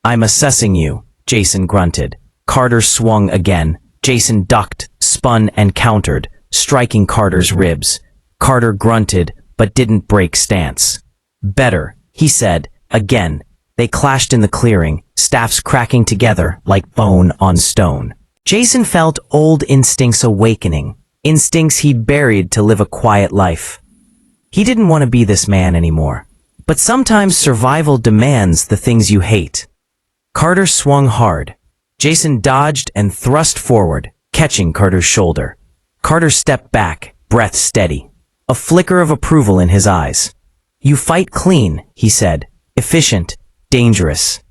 I'm assessing you, Jason grunted. Carter swung again. Jason ducked, spun, and countered, striking Carter's ribs. Carter grunted, but didn't break stance. Better, he said, again. They clashed in the clearing, staffs cracking together like bone on stone. Jason felt old instincts awakening, instincts he'd buried to live a quiet life. He didn't want to be this man anymore. But sometimes survival demands the things you hate. Carter swung hard. Jason dodged and thrust forward, catching Carter's shoulder. Carter stepped back, breath steady. A flicker of approval in his eyes. You fight clean, he said. Efficient. Dangerous.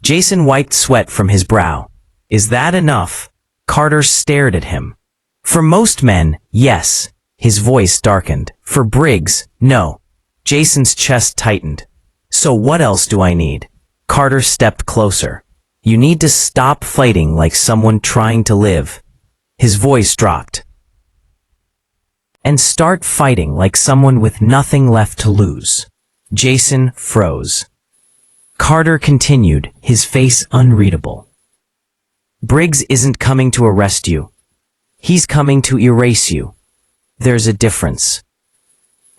Jason wiped sweat from his brow. Is that enough? Carter stared at him. For most men, yes. His voice darkened. For Briggs, no. Jason's chest tightened. So what else do I need? Carter stepped closer. You need to stop fighting like someone trying to live. His voice dropped. And start fighting like someone with nothing left to lose. Jason froze. Carter continued, his face unreadable. Briggs isn't coming to arrest you. He's coming to erase you. There's a difference.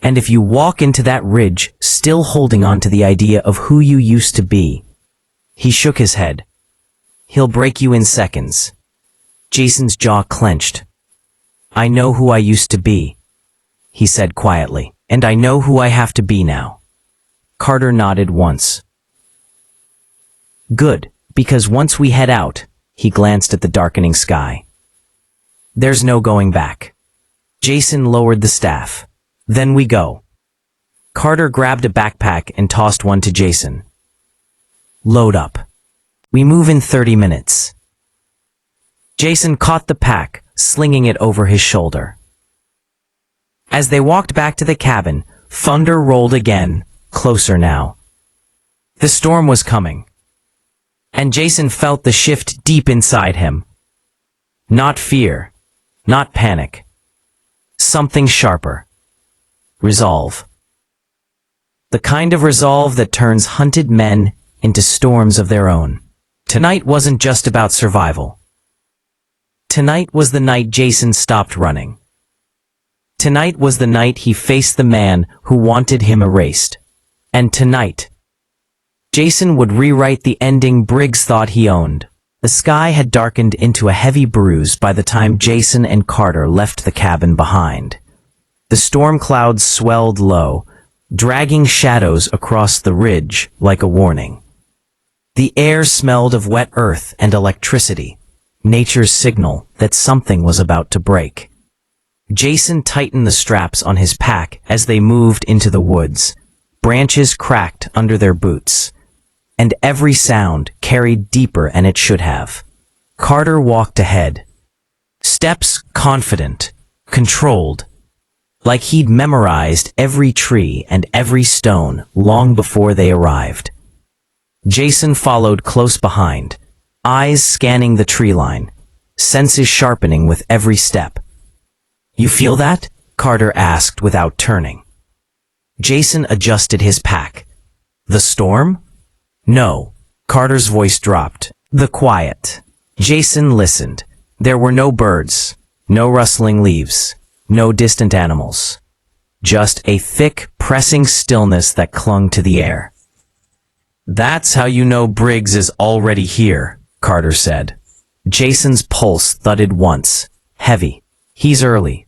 And if you walk into that ridge still holding on to the idea of who you used to be, he shook his head. He'll break you in seconds. Jason's jaw clenched. I know who I used to be, he said quietly, and I know who I have to be now. Carter nodded once. Good, because once we head out, he glanced at the darkening sky. There's no going back. Jason lowered the staff. Then we go. Carter grabbed a backpack and tossed one to Jason. Load up. We move in 30 minutes. Jason caught the pack, slinging it over his shoulder. As they walked back to the cabin, thunder rolled again, closer now. The storm was coming. And Jason felt the shift deep inside him. Not fear, not panic. Something sharper. Resolve. The kind of resolve that turns hunted men into storms of their own. Tonight wasn't just about survival. Tonight was the night Jason stopped running. Tonight was the night he faced the man who wanted him erased. And tonight, Jason would rewrite the ending Briggs thought he owned. The sky had darkened into a heavy bruise by the time Jason and Carter left the cabin behind. The storm clouds swelled low, dragging shadows across the ridge like a warning. The air smelled of wet earth and electricity, nature's signal that something was about to break. Jason tightened the straps on his pack as they moved into the woods. Branches cracked under their boots, and every sound carried deeper than it should have. Carter walked ahead, steps confident, controlled, like he'd memorized every tree and every stone long before they arrived. Jason followed close behind, eyes scanning the tree line, senses sharpening with every step. You feel that? Carter asked without turning. Jason adjusted his pack. The storm? No. Carter's voice dropped. The quiet. Jason listened. There were no birds, no rustling leaves, no distant animals. Just a thick, pressing stillness that clung to the air. That's how you know Briggs is already here, Carter said. Jason's pulse thudded once, heavy. He's early.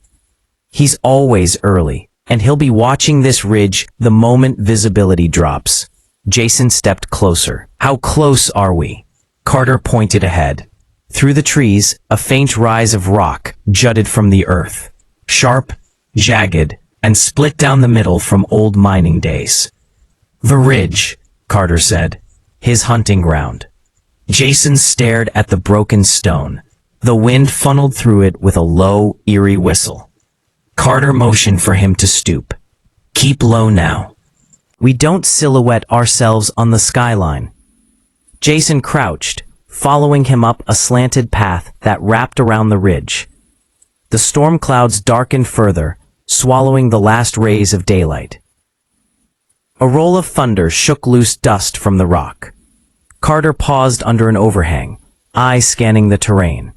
He's always early, and he'll be watching this ridge the moment visibility drops. Jason stepped closer. How close are we? Carter pointed ahead. Through the trees, a faint rise of rock jutted from the earth. Sharp, jagged, and split down the middle from old mining days. The ridge, Carter said. His hunting ground. Jason stared at the broken stone. The wind funneled through it with a low, eerie whistle. Carter motioned for him to stoop. Keep low now. We don't silhouette ourselves on the skyline. Jason crouched, following him up a slanted path that wrapped around the ridge. The storm clouds darkened further, swallowing the last rays of daylight. A roll of thunder shook loose dust from the rock. Carter paused under an overhang, eyes scanning the terrain.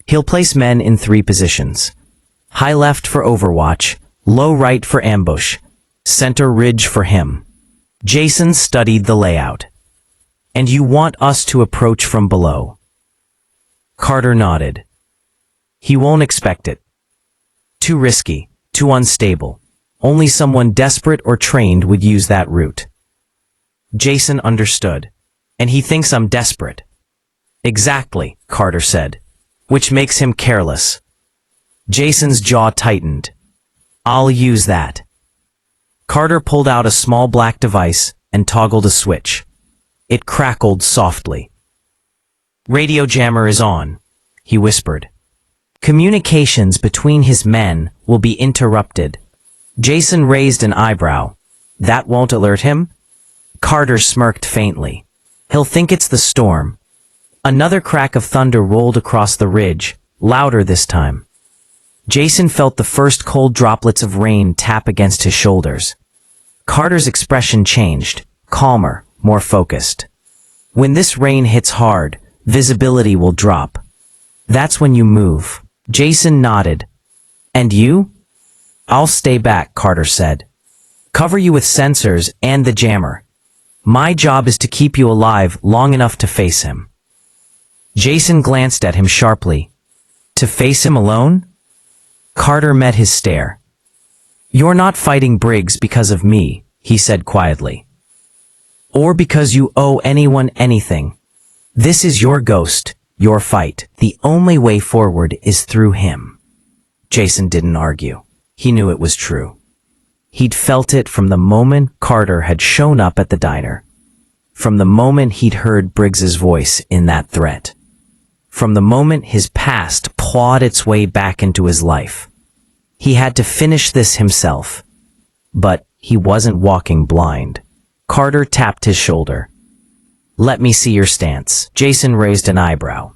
He'll place men in 3 positions. High left for overwatch, low right for ambush, center ridge for him. Jason studied the layout. And you want us to approach from below? Carter nodded. He won't expect it. Too risky, too unstable. Only someone desperate or trained would use that route. Jason understood. And he thinks I'm desperate. Exactly, Carter said. Which makes him careless. Jason's jaw tightened. I'll use that. Carter pulled out a small black device and toggled a switch. It crackled softly. Radio jammer is on, he whispered. Communications between his men will be interrupted. Jason raised an eyebrow. That won't alert him? Carter smirked faintly. He'll think it's the storm. Another crack of thunder rolled across the ridge, louder this time. Jason felt the first cold droplets of rain tap against his shoulders. Carter's expression changed, calmer, more focused. When this rain hits hard, visibility will drop. That's when you move. Jason nodded. And you? I'll stay back, Carter said. Cover you with sensors and the jammer. My job is to keep you alive long enough to face him. Jason glanced at him sharply. To face him alone? Carter met his stare. You're not fighting Briggs because of me, he said quietly. Or because you owe anyone anything. This is your ghost, your fight. The only way forward is through him. Jason didn't argue. He knew it was true. He'd felt it from the moment Carter had shown up at the diner. From the moment he'd heard Briggs's voice in that threat. From the moment his past pawed its way back into his life. He had to finish this himself. But he wasn't walking blind. Carter tapped his shoulder. Let me see your stance. Jason raised an eyebrow.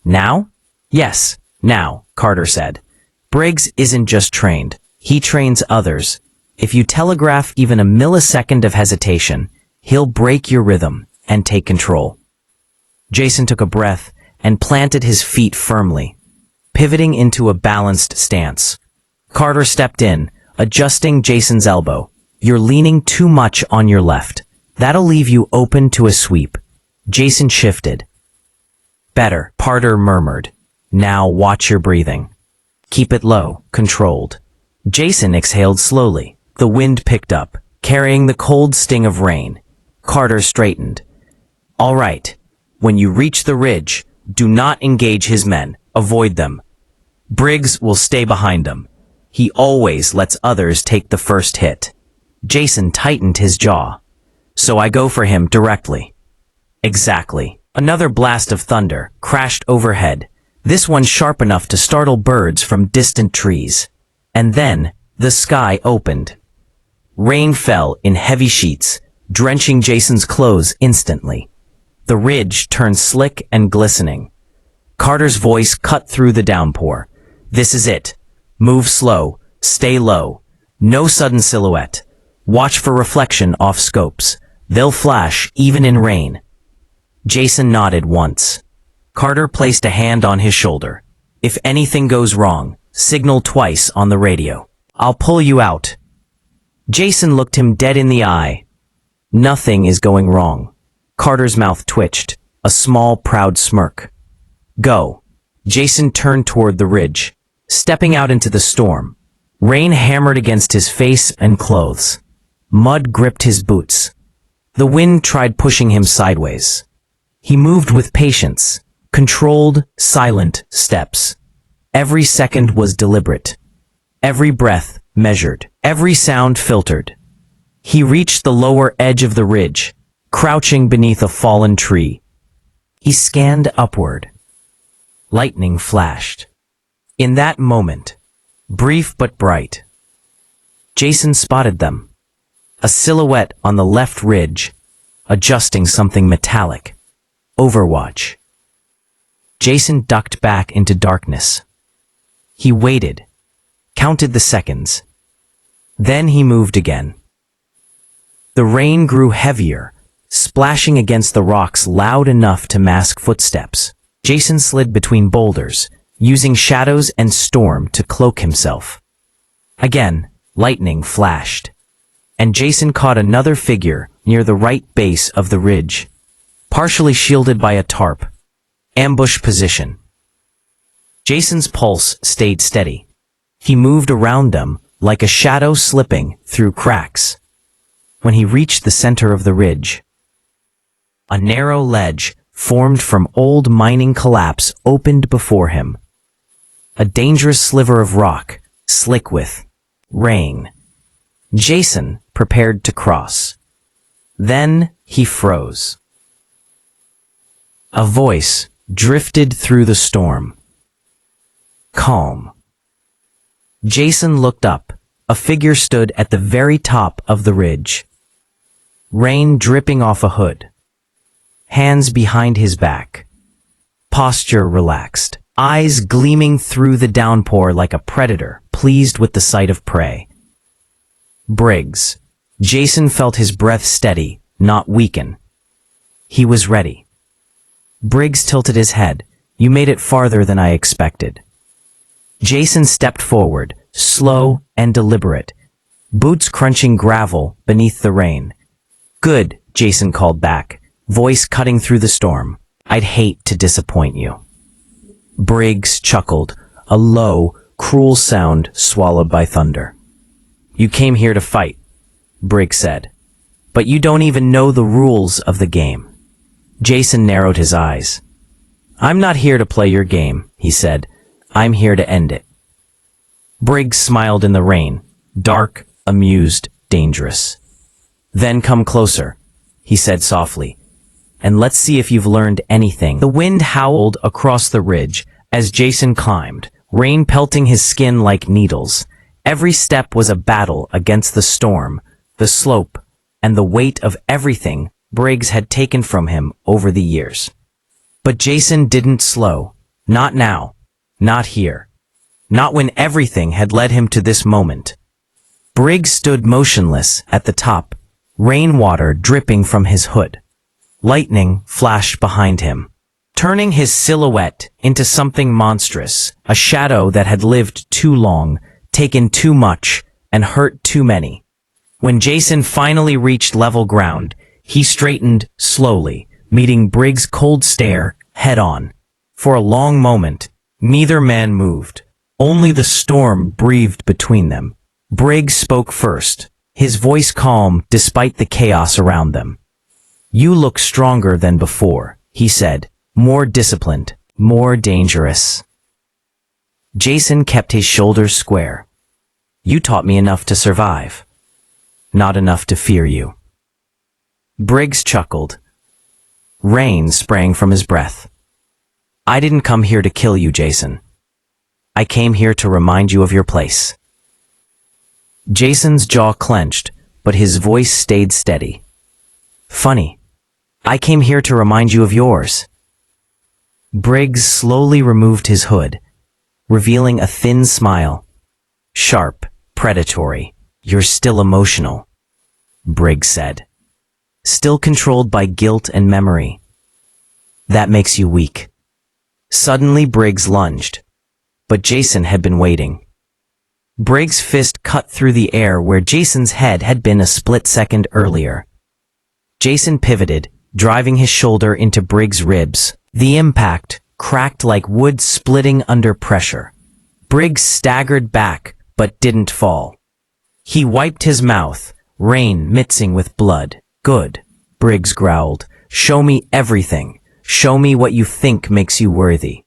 Now? Yes, now, Carter said. Briggs isn't just trained. He trains others. If you telegraph even a millisecond of hesitation, he'll break your rhythm and take control. Jason took a breath and planted his feet firmly, pivoting into a balanced stance. Carter stepped in, adjusting Jason's elbow. You're leaning too much on your left. That'll leave you open to a sweep. Jason shifted. Better, Carter murmured. Now watch your breathing. Keep it low, controlled. Jason exhaled slowly. The wind picked up, carrying the cold sting of rain. Carter straightened. All right. When you reach the ridge, do not engage his men. Avoid them. Briggs will stay behind them. He always lets others take the first hit. Jason tightened his jaw. So I go for him directly. Exactly. Another blast of thunder crashed overhead, this one sharp enough to startle birds from distant trees. And then, the sky opened. Rain fell in heavy sheets, drenching Jason's clothes instantly. The ridge turned slick and glistening. Carter's voice cut through the downpour. This is it. Move slow, stay low. No sudden silhouette. Watch for reflection off scopes. They'll flash even in rain. Jason nodded once. Carter placed a hand on his shoulder. If anything goes wrong, signal twice on the radio. I'll pull you out. Jason looked him dead in the eye. Nothing is going wrong. Carter's mouth twitched, a small, proud smirk. Go. Jason turned toward the ridge, stepping out into the storm. Rain hammered against his face and clothes. Mud gripped his boots. The wind tried pushing him sideways. He moved with patience, controlled, silent steps. Every second was deliberate. Every breath measured. Every sound filtered. He reached the lower edge of the ridge, crouching beneath a fallen tree. He scanned upward. Lightning flashed. In that moment, brief but bright, Jason spotted them. A silhouette on the left ridge, adjusting something metallic. Overwatch. Jason ducked back into darkness. He waited, counted the seconds. Then he moved again. The rain grew heavier, splashing against the rocks loud enough to mask footsteps. Jason slid between boulders, using shadows and storm to cloak himself. Again, lightning flashed, and Jason caught another figure near the right base of the ridge, partially shielded by a tarp. Ambush position. Jason's pulse stayed steady. He moved around them like a shadow slipping through cracks. When he reached the center of the ridge, a narrow ledge formed from old mining collapse opened before him. A dangerous sliver of rock, slick with rain. Jason prepared to cross. Then he froze. A voice drifted through the storm. Calm. Jason looked up. A figure stood at the very top of the ridge. Rain dripping off a hood. hands behind his back. Posture relaxed, eyes gleaming through the downpour like a predator, pleased with the sight of prey. Briggs. Jason felt his breath steady, not weaken. He was ready. Briggs tilted his head. You made it farther than I expected. Jason stepped forward, slow and deliberate, boots crunching gravel beneath the rain. Good, Jason called back, voice cutting through the storm. I'd hate to disappoint you. Briggs chuckled, a low, cruel sound swallowed by thunder. You came here to fight, Briggs said, but you don't even know the rules of the game. Jason narrowed his eyes. I'm not here to play your game, he said. I'm here to end it. Briggs smiled in the rain, dark, amused, dangerous. Then come closer, he said softly, and let's see if you've learned anything. The wind howled across the ridge as Jason climbed, rain pelting his skin like needles. Every step was a battle against the storm, the slope, and the weight of everything Briggs had taken from him over the years. But Jason didn't slow. Not now. Not here. Not when everything had led him to this moment. Briggs stood motionless at the top, rainwater dripping from his hood. Lightning flashed behind him, turning his silhouette into something monstrous, a shadow that had lived too long, taken too much, and hurt too many. When Jason finally reached level ground, he straightened slowly, meeting Briggs' cold stare head-on. For a long moment, neither man moved. Only the storm breathed between them. Briggs spoke first, his voice calm despite the chaos around them. You look stronger than before, he said, more disciplined, more dangerous. Jason kept his shoulders square. You taught me enough to survive, not enough to fear you. Briggs chuckled. Rain sprang from his breath. I didn't come here to kill you, Jason. I came here to remind you of your place. Jason's jaw clenched, but his voice stayed steady. Funny. I came here to remind you of yours. Briggs slowly removed his hood, revealing a thin smile. Sharp, predatory. You're still emotional, Briggs said. Still controlled by guilt and memory. That makes you weak. Suddenly Briggs lunged, but Jason had been waiting. Briggs' fist cut through the air where Jason's head had been a split second earlier. Jason pivoted, driving his shoulder into Briggs' ribs. The impact cracked like wood splitting under pressure. Briggs staggered back, but didn't fall. He wiped his mouth, rain mixing with blood. Good, Briggs growled. Show me everything. Show me what you think makes you worthy.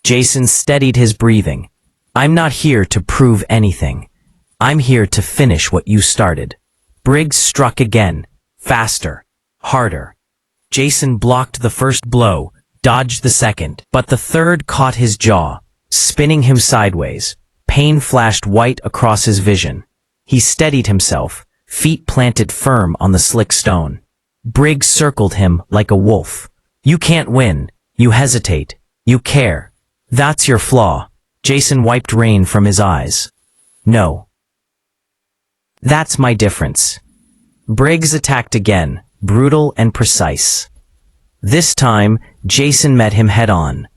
Jason steadied his breathing. I'm not here to prove anything. I'm here to finish what you started. Briggs struck again, faster, harder. Jason blocked the first blow, dodged the second, but the third caught his jaw, spinning him sideways. Pain flashed white across his vision. He steadied himself, feet planted firm on the slick stone. Briggs circled him like a wolf. You can't win. You hesitate. You care. That's your flaw. Jason wiped rain from his eyes. No. That's my difference. Briggs attacked again, brutal and precise. This time, Jason met him head-on.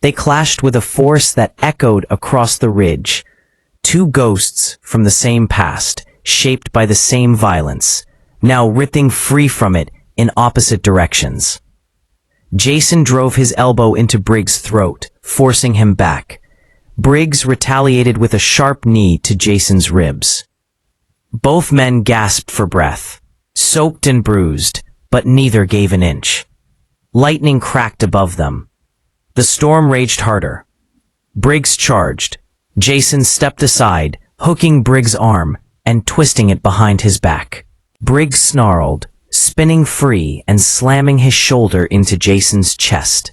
They clashed with a force that echoed across the ridge. Two ghosts from the same past, shaped by the same violence, now ripping free from it in opposite directions. Jason drove his elbow into Briggs' throat, forcing him back. Briggs retaliated with a sharp knee to Jason's ribs. Both men gasped for breath, soaked and bruised, but neither gave an inch. Lightning cracked above them. The storm raged harder. Briggs charged. Jason stepped aside, hooking Briggs' arm and twisting it behind his back. Briggs snarled, spinning free and slamming his shoulder into Jason's chest.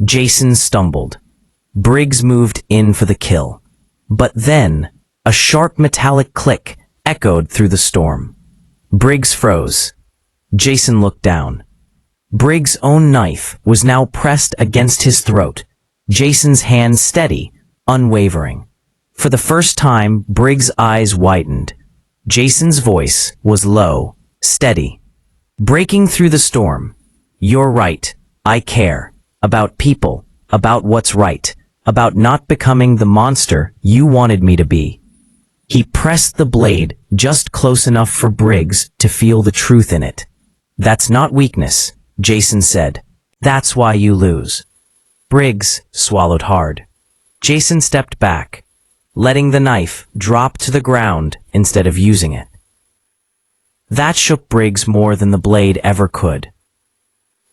Jason stumbled. Briggs moved in for the kill. But then, a sharp metallic click echoed through the storm. Briggs froze. Jason looked down. Briggs' own knife was now pressed against his throat, Jason's hand steady, unwavering. For the first time, Briggs' eyes widened. Jason's voice was low, steady. Breaking through the storm. You're right. I care. About people. About what's right. About not becoming the monster you wanted me to be. He pressed the blade just close enough for Briggs to feel the truth in it. That's not weakness, Jason said. That's why you lose. Briggs swallowed hard. Jason stepped back, letting the knife drop to the ground instead of using it. That shook Briggs more than the blade ever could.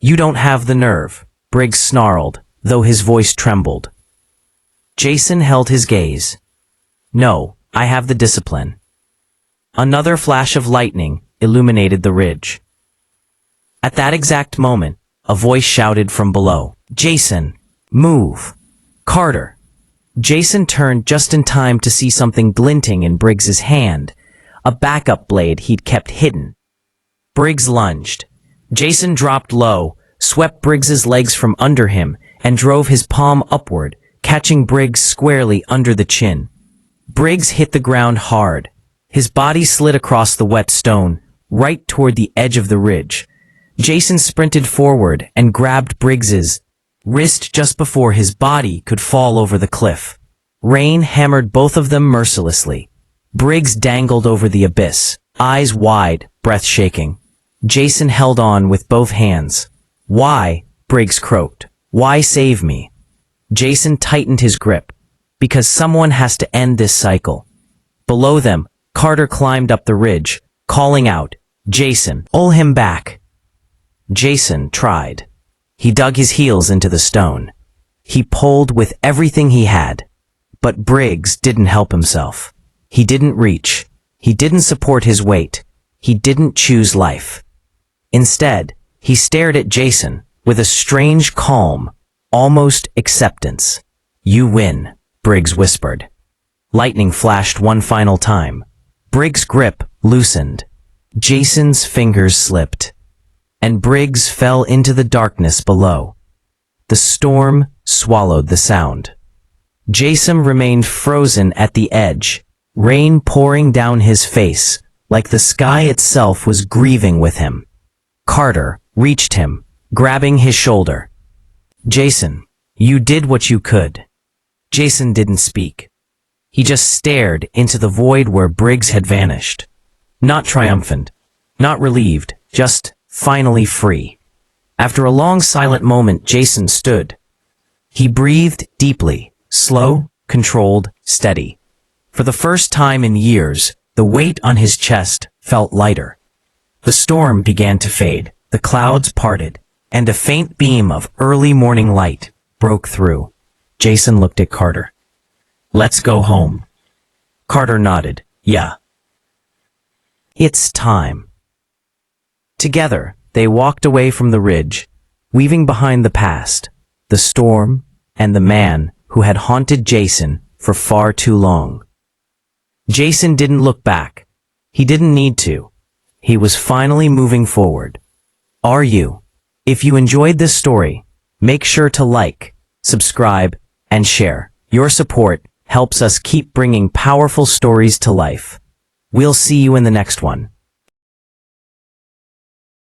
You don't have the nerve, Briggs snarled, though his voice trembled. Jason held his gaze. No, I have the discipline. Another flash of lightning illuminated the ridge. At that exact moment, a voice shouted from below, Jason, move. Carter. Jason turned just in time to see something glinting in Briggs's hand, a backup blade he'd kept hidden. Briggs lunged. Jason dropped low, swept Briggs's legs from under him, and drove his palm upward, catching Briggs squarely under the chin. Briggs hit the ground hard. His body slid across the wet stone, right toward the edge of the ridge. Jason sprinted forward and grabbed Briggs's wrist just before his body could fall over the cliff. Rain hammered both of them mercilessly. Briggs dangled over the abyss, eyes wide, breath shaking. Jason held on with both hands. Why? Briggs croaked. Why save me? Jason tightened his grip. Because someone has to end this cycle. Below them, Carter climbed up the ridge, calling out, Jason, pull him back. Jason tried. He dug his heels into the stone. He pulled with everything he had. But Briggs didn't help himself. He didn't reach. He didn't support his weight. He didn't choose life. Instead, he stared at Jason with a strange calm, almost acceptance. You win, Briggs whispered. Lightning flashed one final time. Briggs' grip loosened. Jason's fingers slipped. And Briggs fell into the darkness below. The storm swallowed the sound. Jason remained frozen at the edge, rain pouring down his face, like the sky itself was grieving with him. Carter reached him, grabbing his shoulder. Jason, you did what you could. Jason didn't speak. He just stared into the void where Briggs had vanished. Not triumphant, not relieved, just finally free. After a long silent moment, Jason stood. He breathed deeply, slow, controlled, steady. For the first time in years, the weight on his chest felt lighter. The storm began to fade, the clouds parted, and a faint beam of early morning light broke through. Jason looked at Carter. Let's go home. Carter nodded. Yeah. It's time. Together, they walked away from the ridge, leaving behind the past, the storm, and the man who had haunted Jason for far too long. Jason didn't look back. He didn't need to. He was finally moving forward. Are you? If you enjoyed this story, make sure to like, subscribe, and share. Your support helps us keep bringing powerful stories to life. We'll see you in the next one.